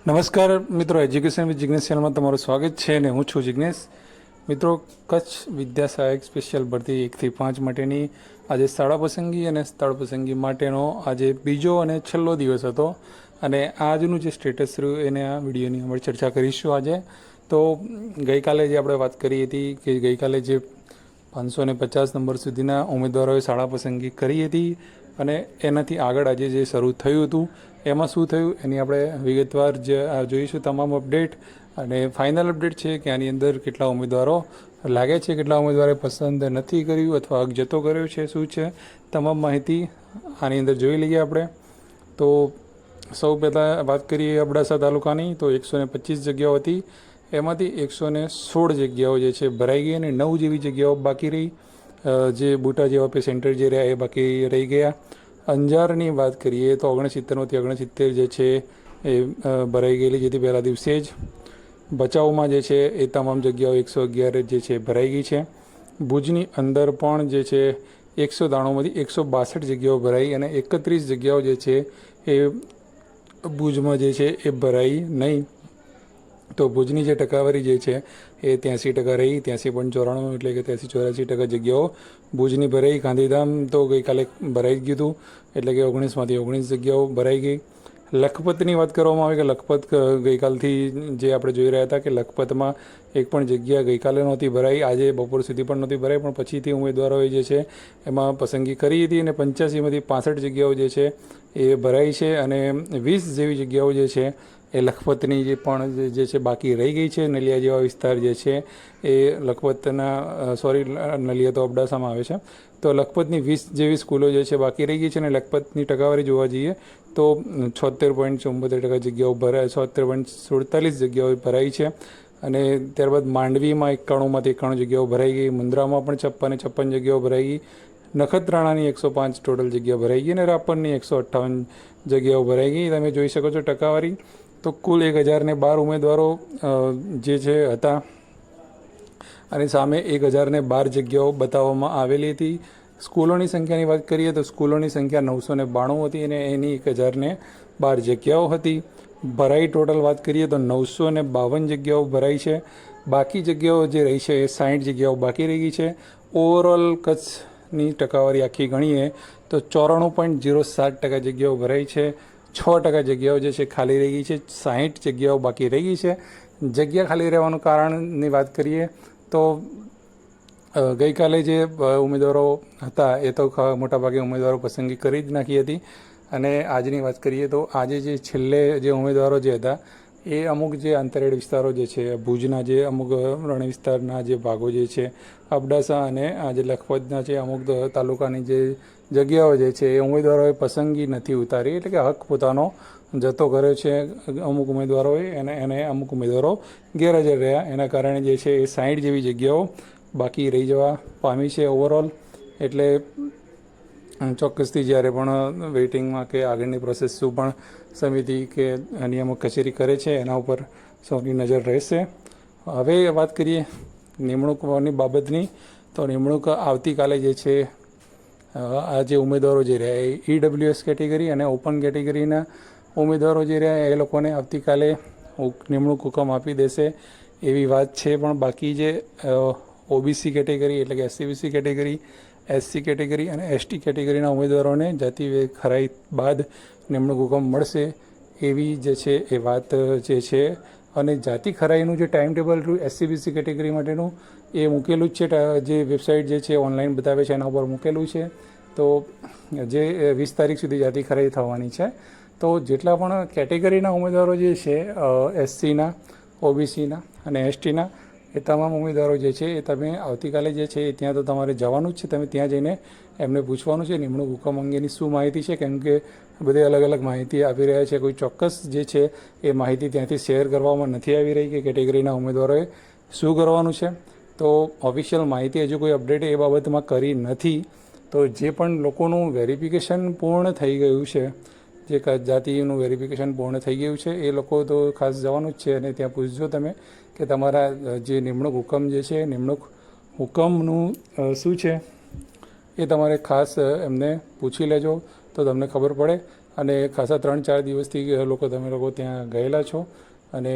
નમસ્કાર મિત્રો, education with Jignesh ચેનલમાં તમારું સ્વાગત છે અને હું છું જિગ્નેશ. મિત્રો, કચ્છ વિદ્યા સહાયક સ્પેશિયલ ભરતી 1 થી 5 માટેની આજે શાળા પસંદગી અને સ્થળ પસંદગી માટેનો આજે બીજો અને છેલ્લો દિવસ હતો અને આજનું જે સ્ટેટસ રહ્યું એને આ વિડીયોની અંદર ચર્ચા કરીશું. આજે તો ગઈકાલે જે આપણે વાત કરી હતી કે ગઈકાલે જે 550 નંબર સુધીના ઉમેદવારોએ શાળા પસંદગી કરી હતી અને એનાથી આગળ આજે જે શરૂ થયું હતું એમાં શું થયું એની આપણે વિગતવાર જોઈશું તમામ અપડેટ. અને ફાઇનલ અપડેટ છે કે આની અંદર કેટલા ઉમેદવારો લાગે છે, કેટલા ઉમેદવારે પસંદ નથી કર્યું અથવા હક જતો કર્યો છે, શું છે તમામ માહિતી આની અંદર જોઈ લઈએ આપણે. તો સૌ પહેલાં વાત કરીએ અબડાસા તાલુકાની, તો 125 જગ્યાઓ હતી, એમાંથી 116 જગ્યાઓ જે છે ભરાઈ ગઈ અને 9 જેવી જગ્યાઓ બાકી રહી. જે બુટા જેવા સેન્ટર જે રહ્યા એ બાકી રહી ગયા. અંજારની વાત કરીએ તો 69 જે છે એ ભરાઈ ગયેલી, જેથી પહેલા દિવસે જ. ભચાઉમાં જે છે એ તમામ જગ્યાઓ 111 જે છે ભરાઈ ગઈ છે. ભુજની અંદર પણ જે છે 193માંથી 162 જગ્યાઓ ભરાઈ અને 31 જગ્યાઓ જે છે એ ભુજમાં જે છે એ ભરાઈ નહીં. તો ભુજની જે ટકાવારી જે છે એ 83% રહી, 83.94 એટલે કે 83-84% જગ્યાઓ ભુજની ભરાઈ. ગાંધીધામ તો ગઈકાલે ભરાઈ જ ગયું હતું, એટલે કે 19માંથી 19 જગ્યાઓ ભરાઈ ગઈ. લખપતની વાત કરવામાં આવે કે લખપત ગઈકાલથી જે આપણે જોઈ રહ્યા હતા કે લખપતમાં એક પણ જગ્યા ગઈકાલે નહોતી ભરાઈ, આજે બપોર સુધી પણ નહોતી ભરાઈ, પણ પછીથી ઉમેદવારોએ જે છે એમાં પસંદગી કરી હતી અને 85માંથી 65 જગ્યાઓ જે છે એ ભરાઈ છે અને 20 જેવી જગ્યાઓ જે છે એ લખપતની જે પણ જે છે બાકી રહી ગઈ છે. નલિયા જેવા વિસ્તાર જે છે એ લખપતના નલિયા તો અબડાસામાં આવે છે, તો લખપતની 20 જેવી સ્કૂલો જે છે બાકી રહી ગઈ છે અને લખપતની ટકાવારી જોવા જઈએ તો 76.74% જગ્યાઓ ભરાય, 76.47 જગ્યાઓ ભરાઈ છે. અને ત્યારબાદ માંડવીમાં 91માંથી 91 જગ્યાઓ ભરાઈ ગઈ, મુન્દ્રામાં પણ 56 જગ્યાઓ ભરાઈ ગઈ, નખત્રાણાની 105 ટોટલ જગ્યા ભરાઈ ગઈ અને રાપરની 158 જગ્યાઓ ભરાઈ ગઈ. તમે જોઈ શકો છો ટકાવારી. તો કુલ 1012 ઉમેદવારો જે છે હતા અને સામે 1012 જગ્યાઓ બતાવવામાં આવેલી હતી. સ્કૂલોની સંખ્યાની વાત કરીએ તો સ્કૂલોની સંખ્યા 992 હતી અને એની 1012 જગ્યાઓ હતી. ભરાઈ ટોટલ વાત કરીએ તો 952 જગ્યાઓ ભરાઈ છે. બાકી જગ્યાઓ જે રહી છે એ 60 જગ્યાઓ બાકી રહી ગઈ છે. ઓવરઓલ કચ્છની ટકાવારી આખી ગણીએ તો 94.07% જગ્યાઓ ભરાઈ છે. 6% જગ્યાઓ જે છે ખાલી રહી ગઈ છે. 60 જગ્યાઓ બાકી રહી ગઈ છે. જગ્યા ખાલી રહેવાનું કારણની વાત કરીએ તો ગઈકાલે જે ઉમેદવારો હતા એ તો મોટાભાગે ઉમેદવારો પસંદગી કરી જ નાખી હતી. અને આજની વાત કરીએ તો આજે જે છેલ્લે જે ઉમેદવારો જે હતા એ અમુક જે આંતરિક વિસ્તારો જે છે ભુજના જે અમુક રણ વિસ્તારના જે ભાગો જે છે, અબડાસા અને આજે લખપતના જે અમુક તાલુકાની જે જગ્યાઓ જે છે એ ઉમેદવારોએ પસંદગી નથી ઉતારી, એટલે કે હક પોતાનો જતો કર્યો છે અમુક ઉમેદવારોએ એને અમુક ઉમેદવારો ગેરહાજર રહ્યા. એના કારણે જે છે એ 60 જેવી જગ્યાઓ બાકી રહી જવા પામી છે ઓવરઓલ. એટલે ચોક્કસથી જ્યારે પણ વેઇટિંગમાં કે આગળની પ્રોસેસ શું પણ સમિતિ કે નિયામક કચેરી કરે છે એના ઉપર સૌની નજર રહેશે. હવે વાત કરીએ નિમણૂકની બાબતની, તો નિમણૂક આવતીકાલે જે છે આ જે ઉમેદવારો જે રહ્યા એ EWS કેટેગરી અને ઓપન કેટેગરીના ઉમેદવારો જે રહ્યા એ લોકોને આવતીકાલે નિમણૂક હુકમ આપી દેશે એવી વાત છે. પણ બાકી જે OBC કેટેગરી એટલે કે SC/BC કેટેગરી, SC કેટેગરી અને ST કેટેગરીના ઉમેદવારોને જાતિ ખરાઈ બાદ નિમણૂક હુકમ મળશે એવી જે છે એ વાત જે છે. અને જાતિ ખરાઈનું જે ટાઈમ ટેબલ રહ્યું SC/BC કેટેગરી માટેનું એ મૂકેલું જ છે, જે વેબસાઇટ જે છે ઓનલાઈન બતાવે છે એના ઉપર મૂકેલું છે. તો જે 20 તારીખ સુધી જાતિ ખરાઈ થવાની છે. તો જેટલા પણ કેટેગરીના ઉમેદવારો જે છે SCના, OBCના અને STના એ તમામ ઉમેદવારો જે છે એ તમે આવતીકાલે જે છે એ ત્યાં તો તમારે જવાનું જ છે. તમે ત્યાં જઈને એમને પૂછવાનું છે નિમણૂક હુકમ અંગેની શું માહિતી છે, કેમ કે બધી અલગ અલગ માહિતી આપી રહ્યા છે. કોઈ ચોક્કસ જે છે એ માહિતી ત્યાંથી શેર કરવામાં નથી આવી રહી કે કેટેગરીના ઉમેદવારોએ શું કરવાનું છે. તો ઓફિશિયલ માહિતી હજુ કોઈ અપડેટ એ બાબતમાં કરી નથી. તો જે પણ લોકોનું વેરિફિકેશન પૂર્ણ થઈ ગયું છે, જે જાતિનું વેરિફિકેશન પૂર્ણ થઈ ગયું છે એ લોકો તો ખાસ જવાનું જ છે અને ત્યાં પૂછજો તમે કે તમારા જે નિમણૂક હુકમ જે છે નિમણૂક હુકમનું શું છે એ તમારે ખાસ એમને પૂછી લેજો તો તમને ખબર પડે અને ખાસા 3-4 દિવસથી લોકો તમે લોકો ત્યાં ગયેલા છો અને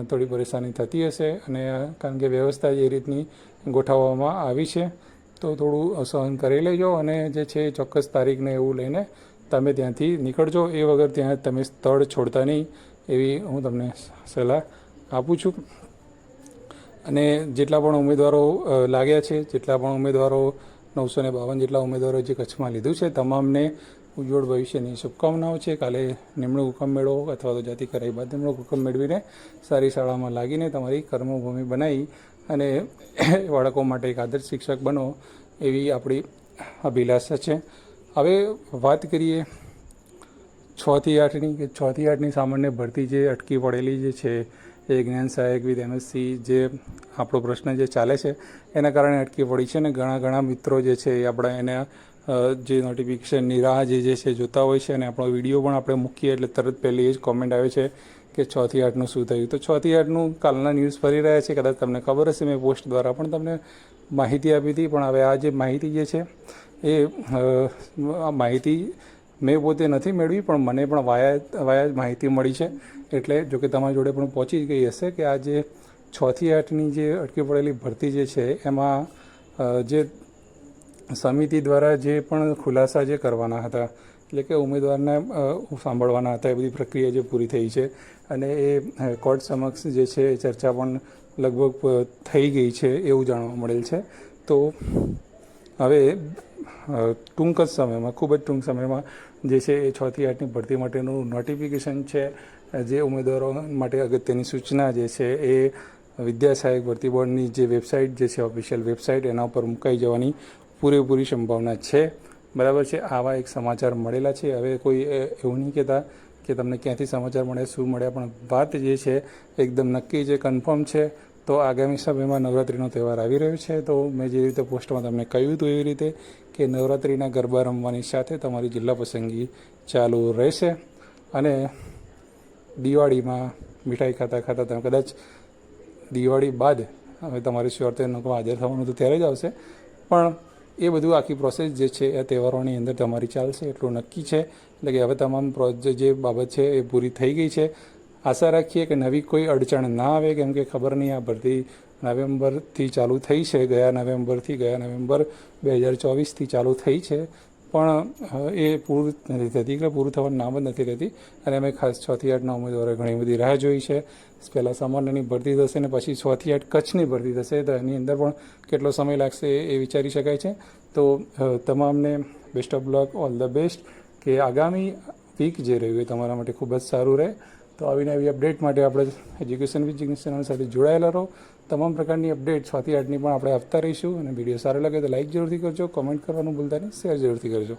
થોડી પરેશાની થતી હશે અને કારણ કે વ્યવસ્થા જે રીતની ગોઠવવામાં આવી છે તો થોડું સહન કરી લેજો અને જે છે એ ચોક્કસ તારીખને એવું લઈને તમે ત્યાંથી નીકળજો. એ વગર ત્યાં તમે સ્થળ છોડતા નહીં એવી હું તમને સલાહ આપું છું. અને જેટલા પણ ઉમેદવારો લાગ્યા છે, જેટલા પણ ઉમેદવારો 952 જેટલા ઉમેદવારો જે કચ્છમાં લીધું છે, તમામને ઉજ્જવળ ભવિષ્યની શુભકામનાઓ છે. કાલે નિમણૂક હુકમ મેળવો અથવા તો જાતિ કરાઈ બાદ નિમણૂક હુકમ મેળવીને સારી શાળામાં લાગીને તમારી કર્મભૂમિ બનાવી અને બાળકો માટે એક આદર્શ શિક્ષક બનો એવી આપણી અભિલાષા છે. હવે વાત કરીએ 6 થી 8ની કે 6 થી 8ની સામાન્ય ભરતી જે અટકી પડેલી જે છે એ જ્ઞાન સહાયક વિથ MSc જે આપણો પ્રશ્ન જે ચાલે છે એના કારણે અટકી પડી છે અને ઘણા મિત્રો જે છે એ આપણા એના જે નોટિફિકેશનની રાહ જે છે જોતા હોય છે અને આપણો વિડીયો પણ આપણે મૂકીએ એટલે તરત પહેલી જ કોમેન્ટ આવે છે કે 6 થી 8નું શું થયું. તો 6 થી 8નું કાલના ન્યૂઝ ફરી રહ્યા છે, કદાચ તમને ખબર હશે, મેં પોસ્ટ દ્વારા પણ તમને માહિતી આપી હતી. પણ હવે આ જે માહિતી જે છે એ આ માહિતી મેં પોતે નથી મેળવી પણ મને પણ વાયા માહિતી મળી છે. એટલે જો કે તમારી જોડે પણ પહોંચી ગઈ હશે કે આ જે 6 થી 8ની જે અટકી પડેલી ભરતી જે છે એમાં જે સમિતિ દ્વારા જે પણ ખુલાસા જે કરવાના હતા એટલે કે ઉમેદવારને સાંભળવાના હતા એ બધી પ્રક્રિયા જે પૂરી થઈ છે અને એ કોર્ટ સમક્ષ જે છે એ ચર્ચા પણ લગભગ થઈ ગઈ છે એવું જાણવા મળેલ છે. તો હવે ટૂંક જ સમયમાં, ખૂબ જ ટૂંક સમયમાં જે છે એ 6 થી 8ની ભરતી માટેનું નોટિફિકેશન છે જે ઉમેદવારો માટે અગત્યની સૂચના જે છે એ વિદ્યા સહાયક ભરતી બોર્ડની જે વેબસાઇટ જે છે ઓફિશિયલ વેબસાઇટ એના ઉપર મુકાઈ જવાની પૂરેપૂરી સંભાવના છે. બરાબર છે. આવા એક સમાચાર મળેલા છે. હવે કોઈ એવું નહીં કહેતા કે તમને ક્યાંથી સમાચાર મળે, શું મળ્યા, પણ વાત જે છે એકદમ નક્કી છે, કન્ફર્મ છે. તો આગામી સમયમાં નવરાત્રિનો તહેવાર આવી રહ્યો છે તો મેં જે રીતે પોસ્ટમાં તમને કહ્યું હતું એવી રીતે કે નવરાત્રિના ગરબા રમવાની સાથે તમારી જિલ્લા પસંદગી ચાલુ રહેશે અને દિવાળીમાં મીઠાઈ ખાતા ખાતા તમે કદાચ દિવાળી બાદ હવે તમારે શ્યોર તહેવારમાં હાજર થવાનું તો ત્યારે જ આવશે, પણ એ બધું આખી પ્રોસેસ જે છે એ તહેવારોની અંદર તમારી ચાલશે એટલું નક્કી છે. એટલે કે હવે તમામ જે બાબત છે એ પૂરી થઈ ગઈ છે. આશા રાખીએ કે નવી કોઈ અડચણ ના આવે, કેમ કે ખબર નહીં આ ભરતી નવેમ્બરથી ચાલુ થઈ છે, ગયા નવેમ્બર 2024થી ચાલુ થઈ છે પણ એ પૂરું નથી થતી કે પૂરું થવાનું નામ જ નથી રહેતી. અને અમે ખાસ 6 થી 8ના ઉમેદવારોએ ઘણી બધી રાહ જોઈ છે. પહેલાં સામાન્યની ભરતી થશે ને પછી 6 થી 8 કચ્છની ભરતી થશે તો એની અંદર પણ કેટલો સમય લાગશે એ વિચારી શકાય છે. તો તમામને best of luck, all the best કે આગામી વીક જે રહ્યું એ તમારા માટે ખૂબ જ સારું રહે. તો આવી નવી અપડેટ માટે આપણે એજ્યુકેશન વિથ જિગ્નેશ ચેનલ સાથે જોડાયેલા રહો. તમામ પ્રકારની અપડેટ 6 થી 8ની પણ આપણે આપતા રહીશું અને વિડીયો સારો લાગે તો લાઇક જરૂરથી કરજો, કોમેન્ટ કરવાનું ભૂલતા નહીં, શેર જરૂરથી કરજો.